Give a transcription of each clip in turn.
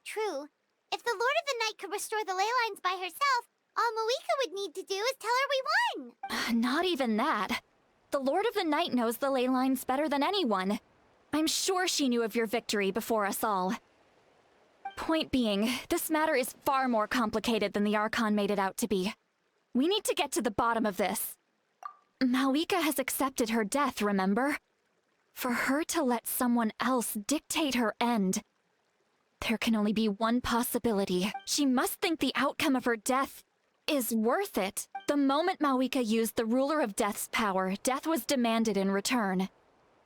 true. If the Lord of the Night could restore the ley lines by herself, all Moika would need to do is tell her we won! Not even that. The Lord of the Night knows the ley lines better than anyone. I'm sure she knew of your victory before us all. Point being, this matter is far more complicated than the Archon made it out to be. We need to get to the bottom of this. Malika has accepted her death, remember? For her to let someone else dictate her end, there can only be one possibility. She must think the outcome of her death is worth it. The moment Malika used the Ruler of Death's power, death was demanded in return.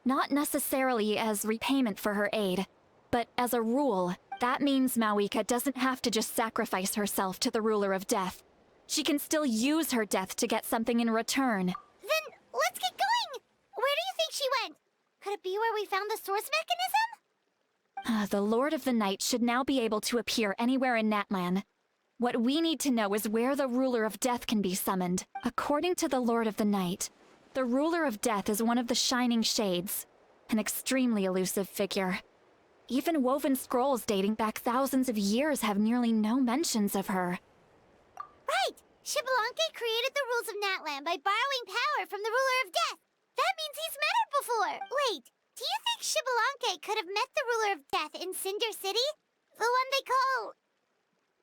Not necessarily as repayment for her aid, but as a rule. That means Malika doesn't have to just sacrifice herself to the Ruler of Death. She can still use her death to get something in return. Then let's get going! Where do you think she went? Could it be where we found the source mechanism? The Lord of the Night should now be able to appear anywhere in Natlan. What we need to know is where the Ruler of Death can be summoned. According to the Lord of the Night, the Ruler of Death is one of the Shining Shades, an extremely elusive figure. Even woven scrolls dating back thousands of years have nearly no mentions of her. Right! Xbalanque created the rules of Natlan by borrowing power from the Ruler of Death. That means he's met her before! Wait, do you think Xbalanque could have met the Ruler of Death in Cinder City? The one they call...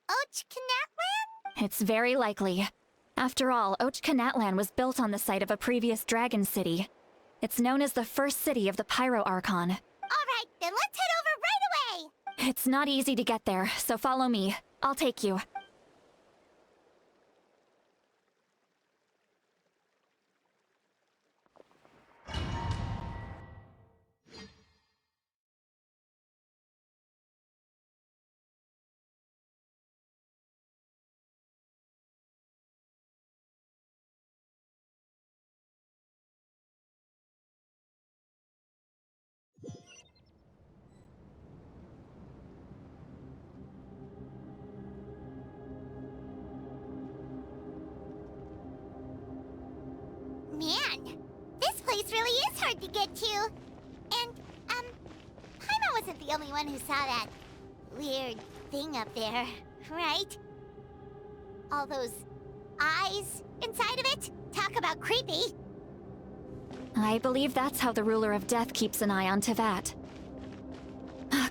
Natlan? It's very likely. After all, Natlan was built on the site of a previous dragon city. It's known as the first city of the Pyro Archon. Alright, then let's head over right away! It's not easy to get there, so follow me. I'll take you. Man, this place really is hard to get to. And, Paimon wasn't the only one who saw that weird thing up there, right? All those eyes inside of it? Talk about creepy. I believe that's how the Ruler of Death keeps an eye on Tevat.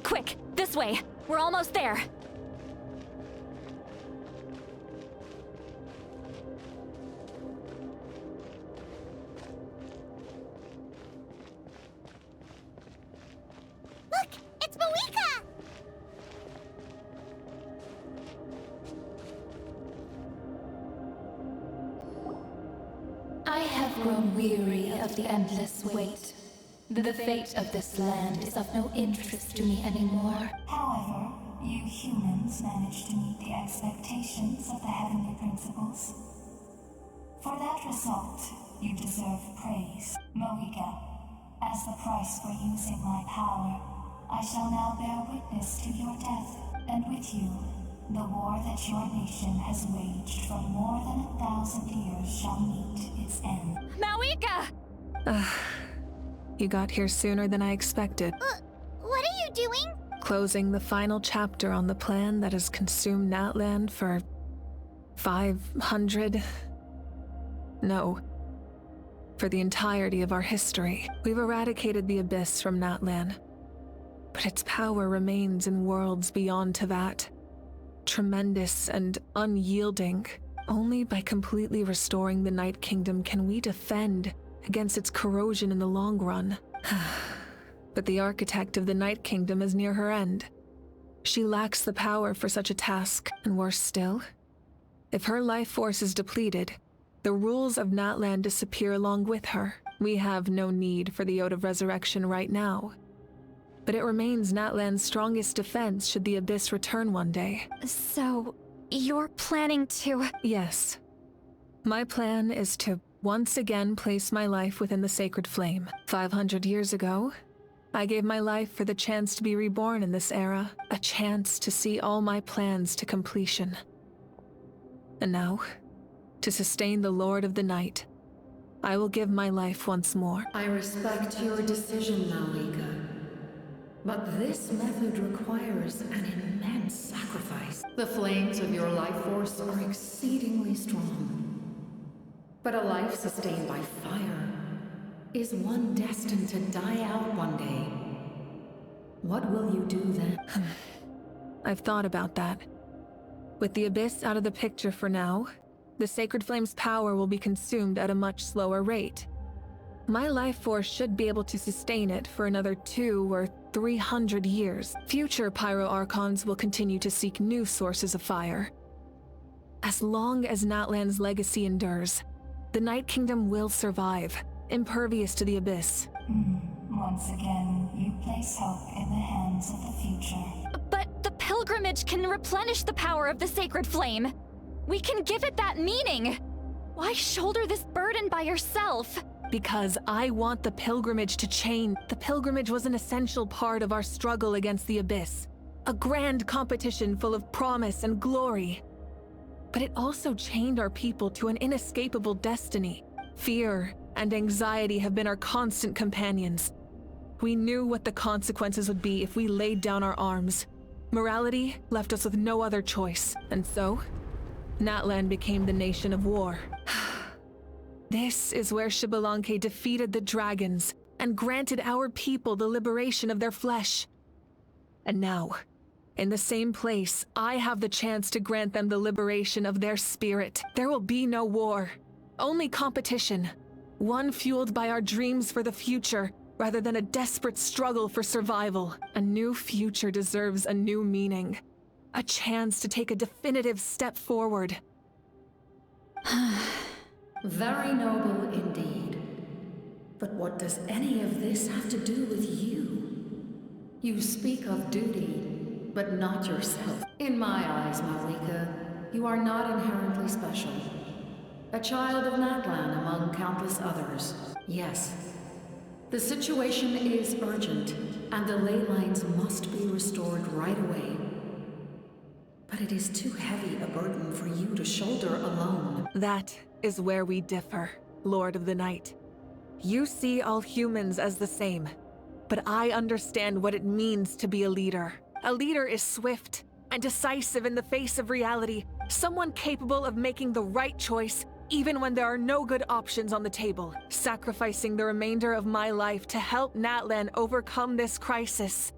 Quick, this way! We're almost there! Look! It's Moika! I have grown weary of the endless wait. The fate of this land is of no interest to me anymore. However, you humans managed to meet the expectations of the heavenly principles. For that result, you deserve praise. Moika, as the price for using my power, I shall now bear witness to your death, and with you, the war that your nation has waged for more than 1,000 years shall meet its end. Malika! You got here sooner than I expected. What are you doing? Closing the final chapter on the plan that has consumed Natlan for 500... No. For the entirety of our history. We've eradicated the Abyss from Natlan. But its power remains in worlds beyond Tevat. Tremendous and unyielding. Only by completely restoring the Night Kingdom can we defend against its corrosion in the long run. But the architect of the Night Kingdom is near her end. She lacks the power for such a task, and worse still, if her life force is depleted, the rules of Natlan disappear along with her. We have no need for the Ode of Resurrection right now. But it remains Natlan's strongest defense should the Abyss return one day. So, you're planning to... Yes. My plan is to once again place my life within the sacred flame. 500 years ago, I gave my life for the chance to be reborn in this era, a chance to see all my plans to completion. And now, to sustain the Lord of the Night, I will give my life once more. I respect your decision, Malika. But this method requires an immense sacrifice. The flames of your life force are exceedingly strong. But a life sustained by fire is one destined to die out one day. What will you do then? I've thought about that. With the Abyss out of the picture for now, the Sacred Flame's power will be consumed at a much slower rate. My life force should be able to sustain it for another 200 or 300 years. Future Pyro-Archons will continue to seek new sources of fire. As long as Natlan's legacy endures, the Night Kingdom will survive, impervious to the Abyss. Once again, you place hope in the hands of the future. But the pilgrimage can replenish the power of the Sacred Flame. We can give it that meaning. Why shoulder this burden by yourself? Because I want the pilgrimage to change. The pilgrimage was an essential part of our struggle against the Abyss. A grand competition full of promise and glory. But it also chained our people to an inescapable destiny. Fear and anxiety have been our constant companions. We knew what the consequences would be if we laid down our arms. Morality left us with no other choice. And so, Natlan became the nation of war. This is where Xbalanque defeated the dragons and granted our people the liberation of their flesh. And now, in the same place, I have the chance to grant them the liberation of their spirit. There will be no war, only competition. One fueled by our dreams for the future, rather than a desperate struggle for survival. A new future deserves a new meaning. A chance to take a definitive step forward. Very noble indeed. But what does any of this have to do with you? You speak of duty, but not yourself. In my eyes, Malika, you are not inherently special. A child of Natlan among countless others. Yes, the situation is urgent, and the ley lines must be restored right away. But it is too heavy a burden for you to shoulder alone. That is where we differ, Lord of the Night. You see all humans as the same, but I understand what it means to be a leader. A leader is swift and decisive in the face of reality, someone capable of making the right choice even when there are no good options on the table, sacrificing the remainder of my life to help Natlan overcome this crisis.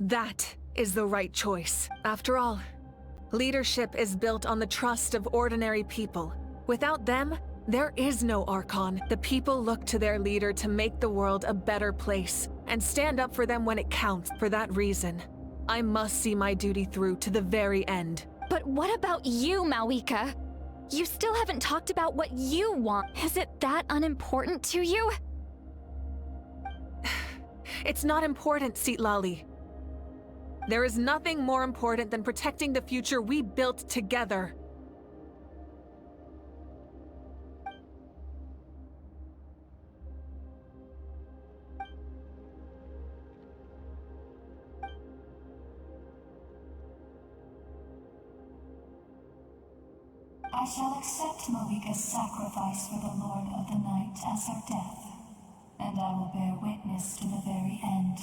That is the right choice. After all, leadership is built on the trust of ordinary people. Without them, there is no Archon. The people look to their leader to make the world a better place and stand up for them when it counts. For that reason, I must see my duty through to the very end. But what about you, Malika? You still haven't talked about what you want. Is it that unimportant to you? It's not important, Citlali. There is nothing more important than protecting the future we built together. I shall accept Malika's sacrifice for the Lord of the Night as her death, and I will bear witness to the very end.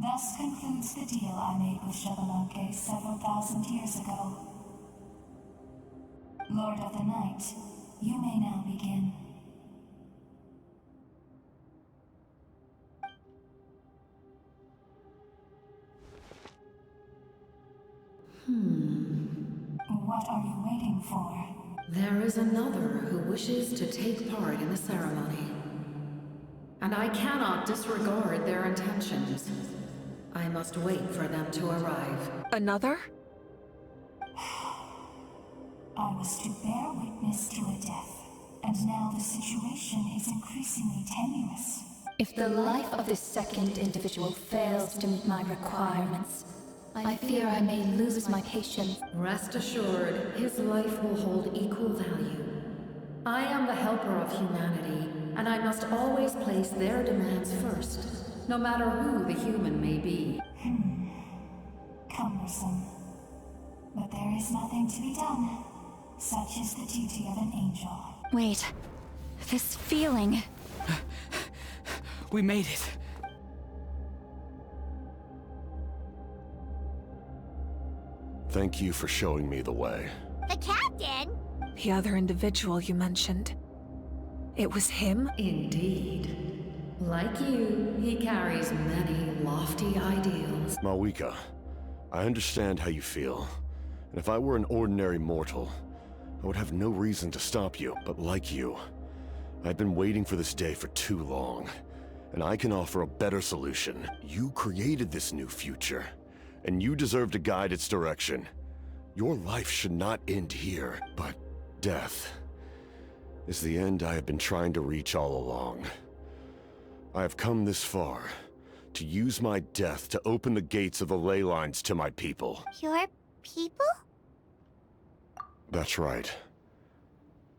Thus concludes the deal I made with Xbalanque several thousand years ago. Lord of the Night, you may now begin. What are you waiting for? There is another who wishes to take part in the ceremony. And I cannot disregard their intentions. I must wait for them to arrive. Another? I was to bear witness to a death, and now the situation is increasingly tenuous. If the life of this second individual fails to meet my requirements, I fear I may lose my patience. Rest assured, his life will hold equal value. I am the helper of humanity, and I must always place their demands first, no matter who the human may be. Cumbersome. But there is nothing to be done. Such is the duty of an angel. Wait, this feeling. We made it. Thank you for showing me the way. The captain? The other individual you mentioned. It was him? Indeed. Like you, he carries many lofty ideals. Mawika, I understand how you feel. And if I were an ordinary mortal, I would have no reason to stop you. But like you, I've been waiting for this day for too long. And I can offer a better solution. You created this new future, and you deserve to guide its direction. Your life should not end here, but death is the end I have been trying to reach all along. I have come this far to use my death to open the gates of the ley lines to my people. Your people? That's right.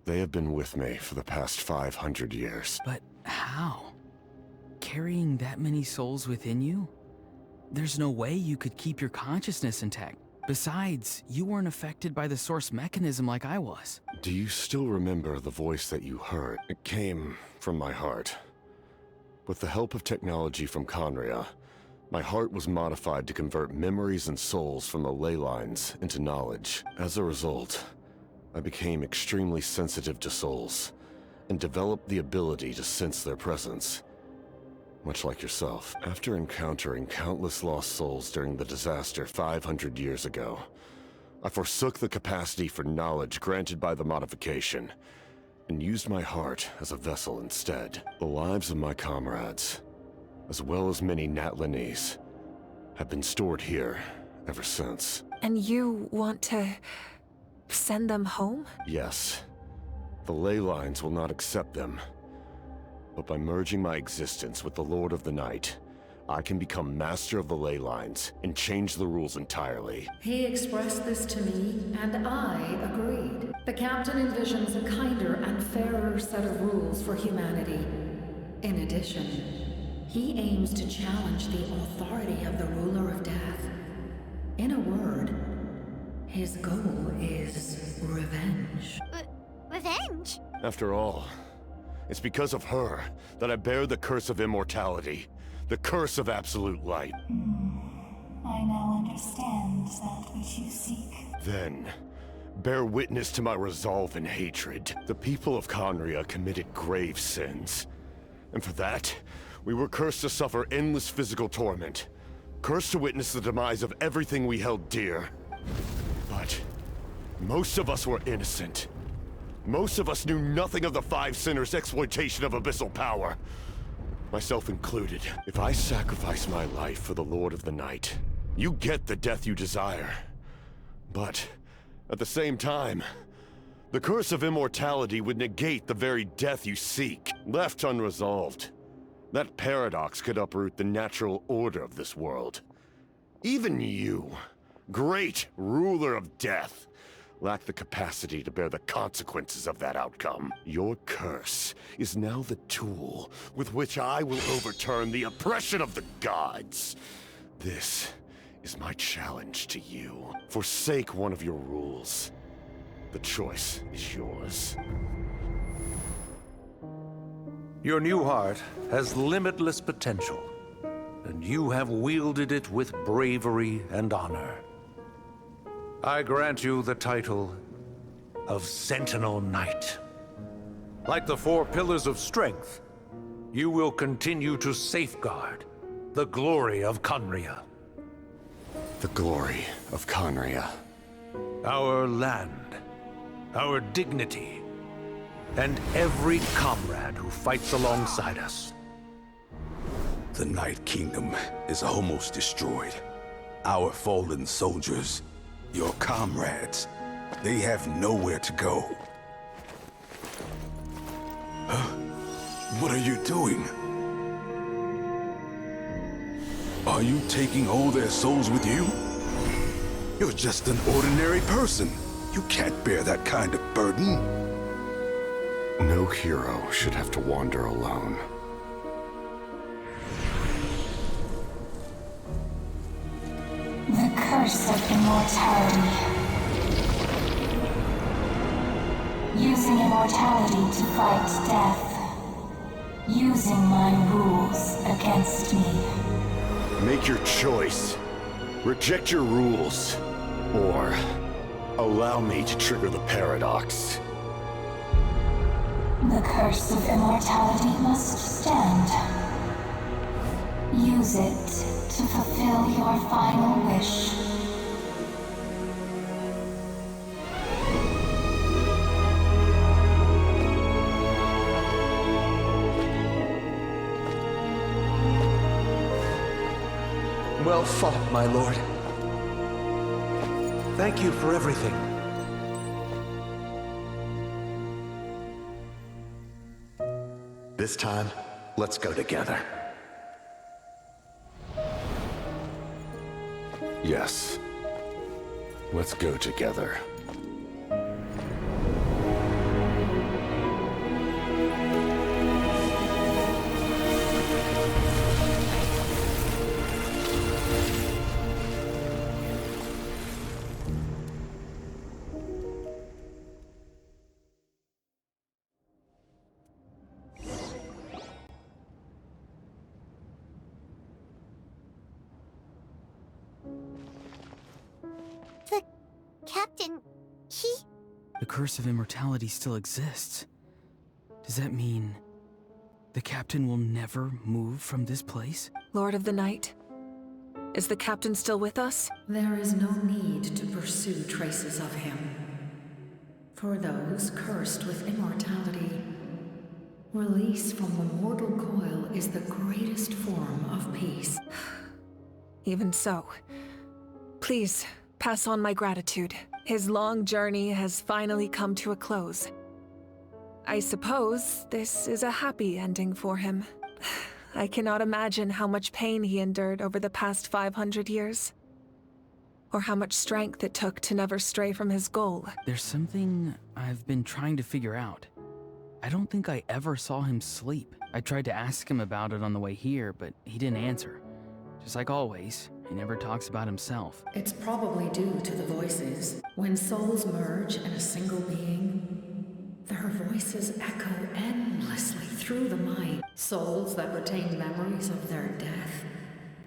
They have been with me for the past 500 years. But how? Carrying that many souls within you? There's no way you could keep your consciousness intact. Besides, you weren't affected by the source mechanism like I was. Do you still remember the voice that you heard? It came from my heart. With the help of technology from Conria, my heart was modified to convert memories and souls from the ley lines into knowledge. As a result, I became extremely sensitive to souls, and developed the ability to sense their presence. Much like yourself. After encountering countless lost souls during the disaster 500 years ago, I forsook the capacity for knowledge granted by the modification, and used my heart as a vessel instead. The lives of my comrades, as well as many Natlanese, have been stored here ever since. And you want to send them home? Yes. The ley lines will not accept them. But by merging my existence with the Lord of the Night, I can become master of the ley lines and change the rules entirely. He expressed this to me, and I agreed. The captain envisions a kinder and fairer set of rules for humanity. In addition, he aims to challenge the authority of the ruler of death. In a word, his goal is revenge. Revenge? After all, it's because of her that I bear the curse of immortality, the curse of absolute light. I now understand that which you seek. Then, bear witness to my resolve and hatred. The people of Conria committed grave sins. And for that, we were cursed to suffer endless physical torment. Cursed to witness the demise of everything we held dear. But most of us were innocent. Most of us knew nothing of the Five Sinners' exploitation of abyssal power. Myself included. If I sacrifice my life for the Lord of the Night, you get the death you desire. But at the same time, the curse of immortality would negate the very death you seek. Left unresolved, that paradox could uproot the natural order of this world. Even you, great ruler of death, lack the capacity to bear the consequences of that outcome. Your curse is now the tool with which I will overturn the oppression of the gods. This is my challenge to you. Forsake one of your rules. The choice is yours. Your new heart has limitless potential, and you have wielded it with bravery and honor. I grant you the title of Sentinel Knight. Like the four pillars of strength, you will continue to safeguard the glory of Conria. The glory of Conria. Our land, our dignity, and every comrade who fights alongside us. The Night Kingdom is almost destroyed. Our fallen soldiers, your comrades, they have nowhere to go. What are you doing? Are you taking all their souls with you? You're just an ordinary person. You can't bear that kind of burden. No hero should have to wander alone. The curse of immortality. Using immortality to fight death. Using my rules against me. Make your choice. Reject your rules. Or allow me to trigger the paradox. The curse of immortality must stand. Use it to fulfill your final wish. Well fought, my lord. Thank you for everything. This time, let's go together. Yes. Let's go together. The captain, he... The curse of immortality still exists. Does that mean the captain will never move from this place? Lord of the Night, is the captain still with us? There is no need to pursue traces of him. For those cursed with immortality, release from the mortal coil is the greatest form of peace. Even so, please pass on my gratitude. His long journey has finally come to a close. I suppose this is a happy ending for him. I cannot imagine how much pain he endured over the past 500 years. Or how much strength it took to never stray from his goal. There's something I've been trying to figure out. I don't think I ever saw him sleep. I tried to ask him about it on the way here, but he didn't answer. Just like always, he never talks about himself. It's probably due to the voices. When souls merge in a single being, their voices echo endlessly through the mind. Souls that retain memories of their death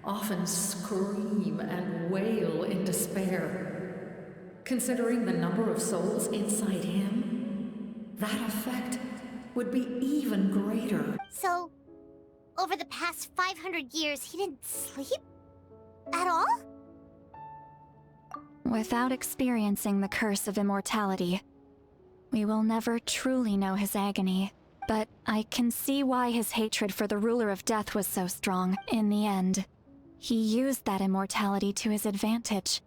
often scream and wail in despair. Considering the number of souls inside him, that effect would be even greater. So, over the past 500 years, he didn't sleep? At all? Without experiencing the curse of immortality, we will never truly know his agony. But I can see why his hatred for the ruler of death was so strong. In the end, he used that immortality to his advantage,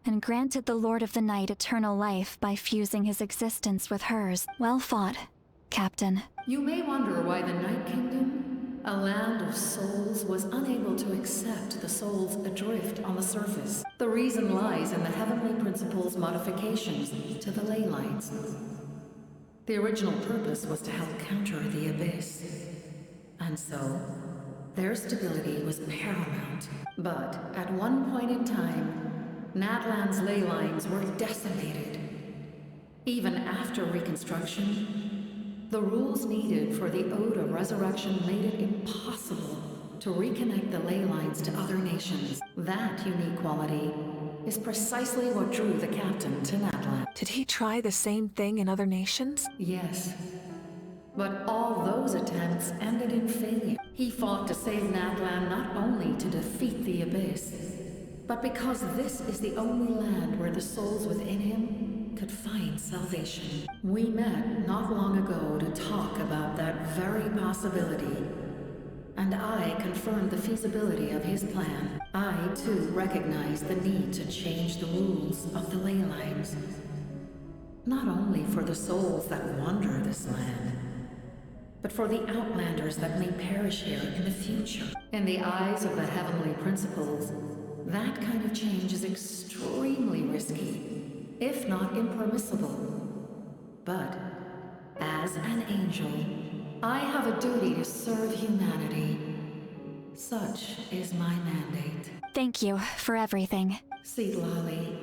and granted the Lord of the Night eternal life by fusing his existence with hers. Well fought, Captain. You may wonder why the Night Kingdom, a land of souls, was unable to accept the souls adrift on the surface. The reason lies in the Heavenly Principle's modifications to the ley lines. The original purpose was to help counter the Abyss. And so, their stability was paramount. But at one point in time, Natlan's ley lines were decimated. Even after reconstruction, the rules needed for the Ode of Resurrection made it impossible to reconnect the ley lines to other nations. That unique quality is precisely what drew the captain to Natlan. Did he try the same thing in other nations? Yes. But all those attempts ended in failure. He fought to save Natlan not only to defeat the Abyss, but because this is the only land where the souls within him could find salvation. We met not long ago to talk about that very possibility, and I confirmed the feasibility of his plan. I, too, recognized the need to change the rules of the ley lines. Not only for the souls that wander this land, but for the outlanders that may perish here in the future. In the eyes of the Heavenly Principles, that kind of change is extremely risky, if not impermissible. But, as an angel, I have a duty to serve humanity. Such is my mandate. Thank you for everything. Lali,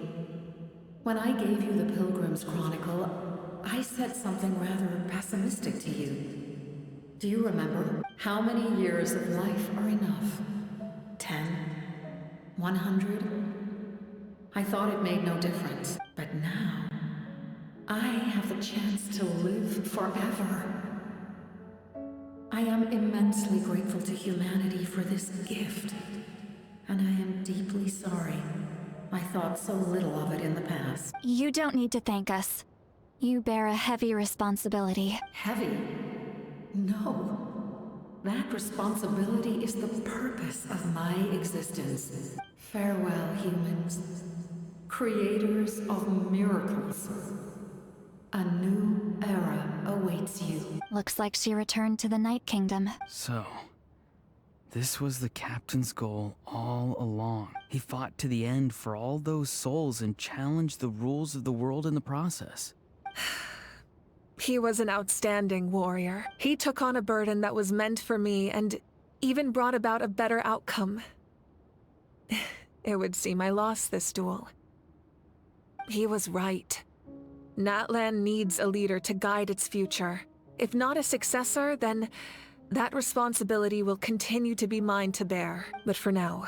when I gave you the Pilgrim's Chronicle, I said something rather pessimistic to you. Do you remember? How many years of life are enough? 10? 100? I thought it made no difference, but now I have the chance to live forever. I am immensely grateful to humanity for this gift, and I am deeply sorry I thought so little of it in the past. You don't need to thank us. You bear a heavy responsibility. Heavy? No. That responsibility is the purpose of my existence. Farewell, humans. Creators of miracles. A new era awaits you. Looks like she returned to the Night Kingdom. So, this was the captain's goal all along. He fought to the end for all those souls and challenged the rules of the world in the process. He was an outstanding warrior. He took on a burden that was meant for me and even brought about a better outcome. It would seem I lost this duel. He was right. Natlan needs a leader to guide its future. If not a successor, then that responsibility will continue to be mine to bear. But for now,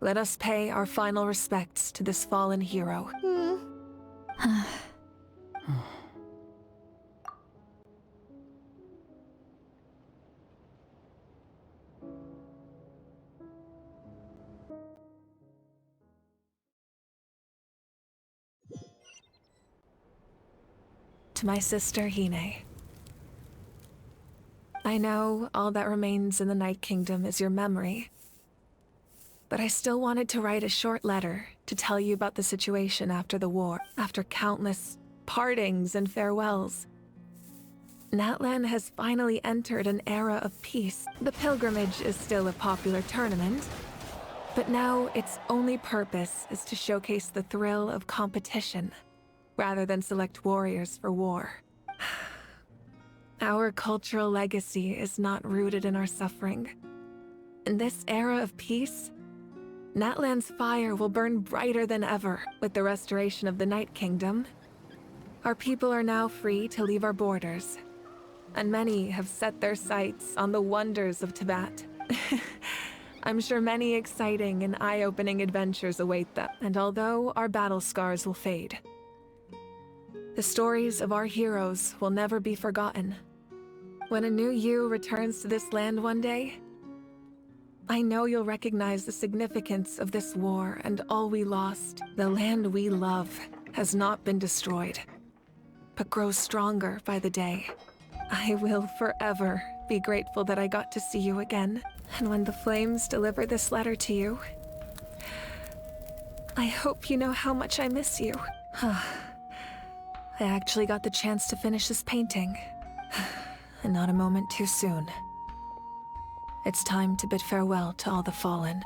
let us pay our final respects to this fallen hero. To my sister, Hine. I know all that remains in the Night Kingdom is your memory, but I still wanted to write a short letter to tell you about the situation after the war, after countless partings and farewells. Natlan has finally entered an era of peace. The pilgrimage is still a popular tournament, but now its only purpose is to showcase the thrill of competition, rather than select warriors for war. Our cultural legacy is not rooted in our suffering. In this era of peace, Natlan's fire will burn brighter than ever. With the restoration of the Night Kingdom, our people are now free to leave our borders, and many have set their sights on the wonders of Tibet. I'm sure many exciting and eye-opening adventures await them, and although our battle scars will fade, the stories of our heroes will never be forgotten. When a new you returns to this land one day, I know you'll recognize the significance of this war and all we lost. The land we love has not been destroyed, but grows stronger by the day. I will forever be grateful that I got to see you again. And when the flames deliver this letter to you, I hope you know how much I miss you. I actually got the chance to finish this painting, and not a moment too soon. It's time to bid farewell to all the fallen.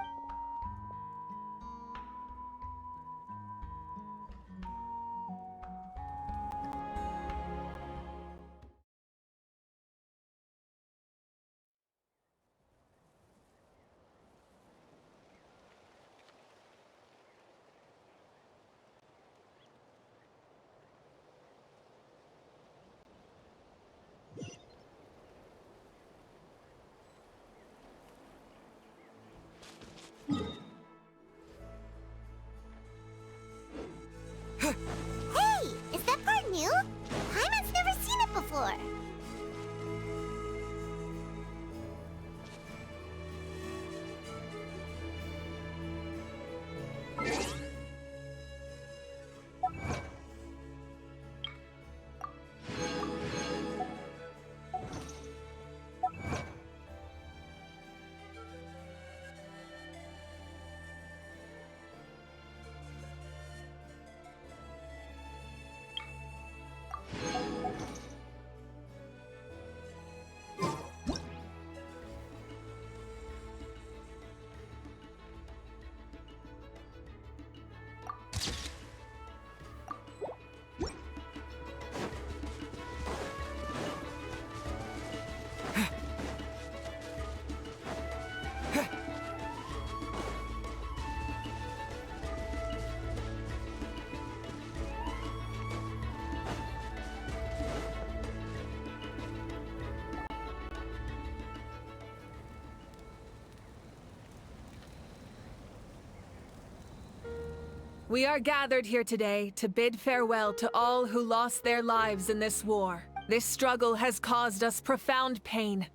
We are gathered here today to bid farewell to all who lost their lives in this war. This struggle has caused us profound pain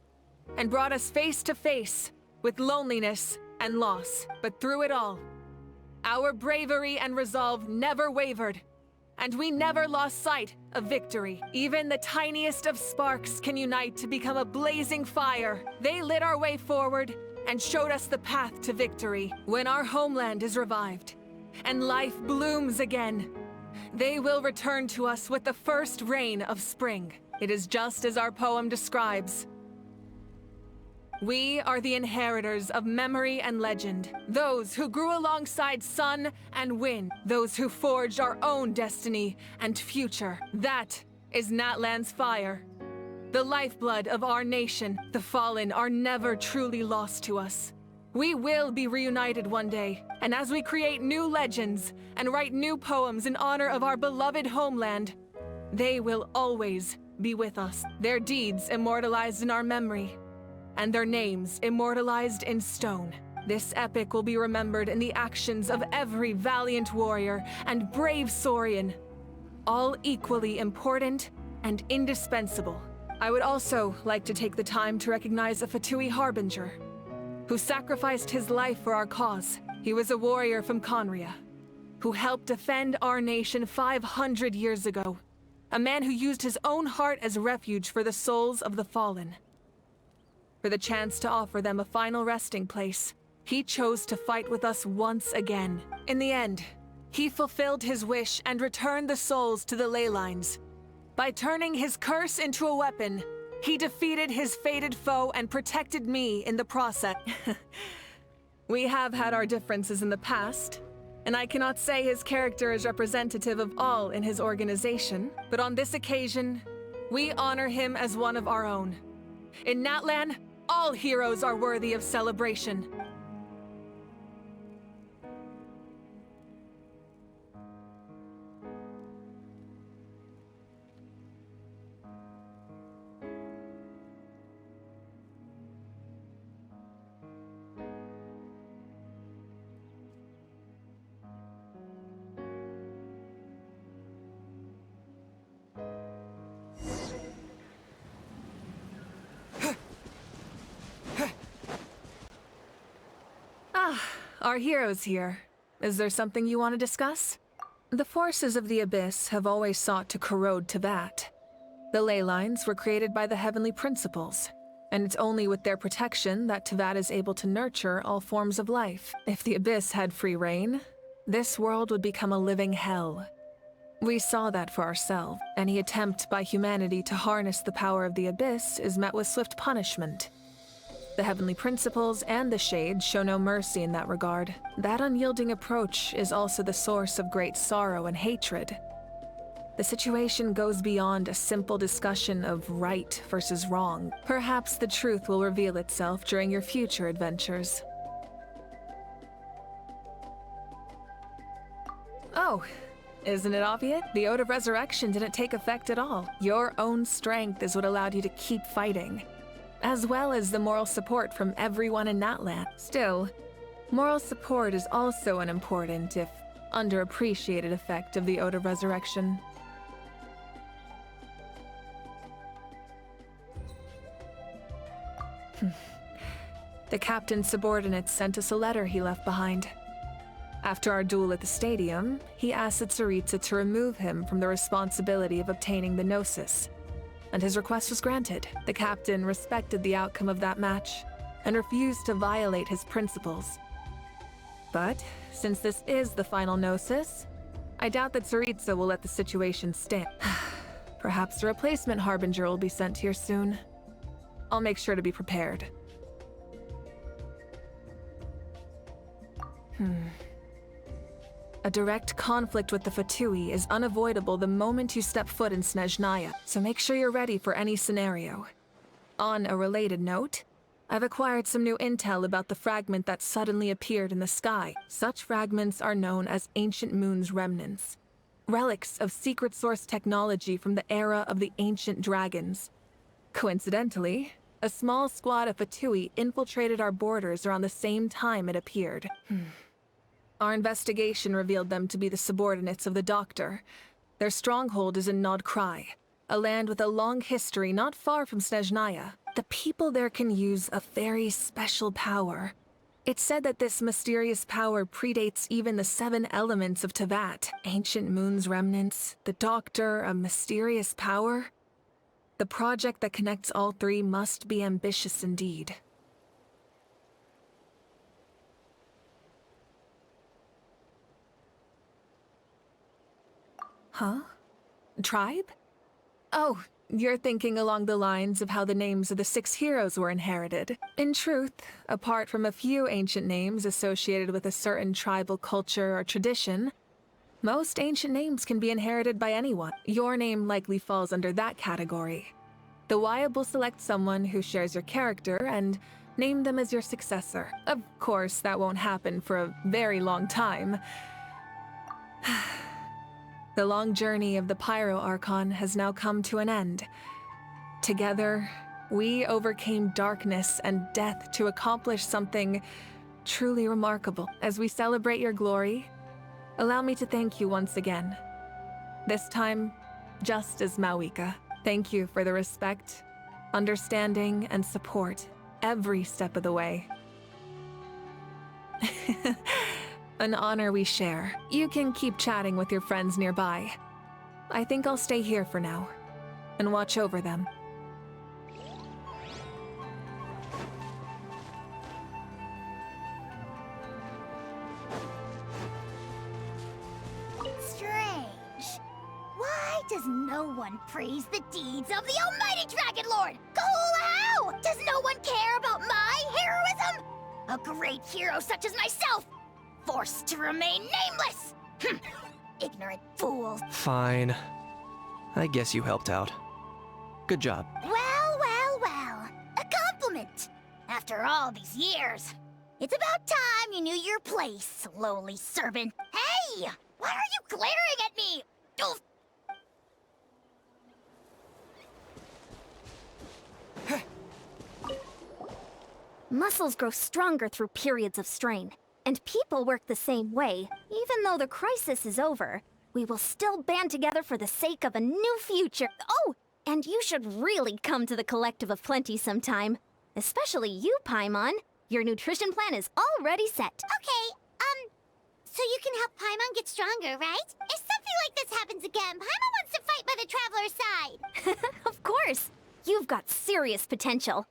and brought us face to face with loneliness and loss. But through it all, our bravery and resolve never wavered, and we never lost sight of victory. Even the tiniest of sparks can unite to become a blazing fire. They lit our way forward and showed us the path to victory. When our homeland is revived and life blooms again, they will return to us with the first rain of spring. It is just as our poem describes. We are the inheritors of memory and legend, those who grew alongside sun and wind, those who forged our own destiny and future. That is Natlan's fire, the lifeblood of our nation. The fallen are never truly lost to us. We will be reunited one day, and as we create new legends and write new poems in honor of our beloved homeland, they will always be with us. Their deeds immortalized in our memory, and their names immortalized in stone. This epic will be remembered in the actions of every valiant warrior and brave Saurian, all equally important and indispensable. I would also like to take the time to recognize a Fatui harbinger who sacrificed his life for our cause. He was a warrior from Conria who helped defend our nation 500 years ago. A man who used his own heart as refuge for the souls of the fallen. For the chance to offer them a final resting place, he chose to fight with us once again. In the end, he fulfilled his wish and returned the souls to the ley lines. By turning his curse into a weapon, he defeated his fated foe and protected me in the process. We have had our differences in the past, and I cannot say his character is representative of all in his organization, but on this occasion, we honor him as one of our own. In Natlan, all heroes are worthy of celebration. Our heroes here. Is there something you want to discuss? The forces of the Abyss have always sought to corrode Tevat. The ley lines were created by the Heavenly Principles, and it's only with their protection that Tevat is able to nurture all forms of life. If the Abyss had free reign, this world would become a living hell. We saw that for ourselves. Any attempt by humanity to harness the power of the Abyss is met with swift punishment. The Heavenly Principles and the Shades show no mercy in that regard. That unyielding approach is also the source of great sorrow and hatred. The situation goes beyond a simple discussion of right versus wrong. Perhaps the truth will reveal itself during your future adventures. Oh, isn't it obvious? The Ode of Resurrection didn't take effect at all. Your own strength is what allowed you to keep fighting, as well as the moral support from everyone in Natlan. Still, moral support is also an important, if underappreciated, effect of the Ode of Resurrection. The captain's subordinates sent us a letter he left behind. After our duel at the stadium, he asked Tsaritsa to remove him from the responsibility of obtaining the Gnosis, and his request was granted. The captain respected the outcome of that match and refused to violate his principles. But since this is the final Gnosis, I doubt that Tsaritsa will let the situation stand. Perhaps a replacement Harbinger will be sent here soon. I'll make sure to be prepared. A direct conflict with the Fatui is unavoidable the moment you step foot in Snezhnaya, so make sure you're ready for any scenario. On a related note, I've acquired some new intel about the fragment that suddenly appeared in the sky. Such fragments are known as Ancient Moon's remnants, relics of secret source technology from the era of the ancient dragons. Coincidentally, a small squad of Fatui infiltrated our borders around the same time it appeared. Our investigation revealed them to be the subordinates of the Doctor. Their stronghold is in Nod Krai, a land with a long history not far from Snezhnaya. The people there can use a very special power. It's said that this mysterious power predates even the 7 elements of Tevat. Ancient Moon's remnants, the Doctor, a mysterious power. The project that connects all 3 must be ambitious indeed. Huh? Tribe? Oh, you're thinking along the lines of how the names of the 6 heroes were inherited. In truth, apart from a few ancient names associated with a certain tribal culture or tradition, most ancient names can be inherited by anyone. Your name likely falls under that category. The Wyab will select someone who shares your character and name them as your successor. Of course, that won't happen for a very long time. The long journey of the Pyro Archon has now come to an end. Together, we overcame darkness and death to accomplish something truly remarkable. As we celebrate your glory, allow me to thank you once again. This time, just as Mawika. Thank you for the respect, understanding, and support every step of the way. An honor we share. You can keep chatting with your friends nearby. I think I'll stay here for now and watch over them. Strange. Why does no one praise the deeds of the almighty Dragon Lord? How? Does no one care about my heroism? A great hero such as myself, forced to remain nameless! Ignorant fools. Fine. I guess you helped out. Good job. Well. A compliment. After all these years. It's about time you knew your place, lowly servant. Hey! Why are you glaring at me? Oof. Muscles grow stronger through periods of strain. And people work the same way. Even though the crisis is over, we will still band together for the sake of a new future. Oh, and you should really come to the Collective of Plenty sometime. Especially you, Paimon. Your nutrition plan is already set. Okay, so you can help Paimon get stronger, right? If something like this happens again, Paimon wants to fight by the Traveler's side. Of course. You've got serious potential.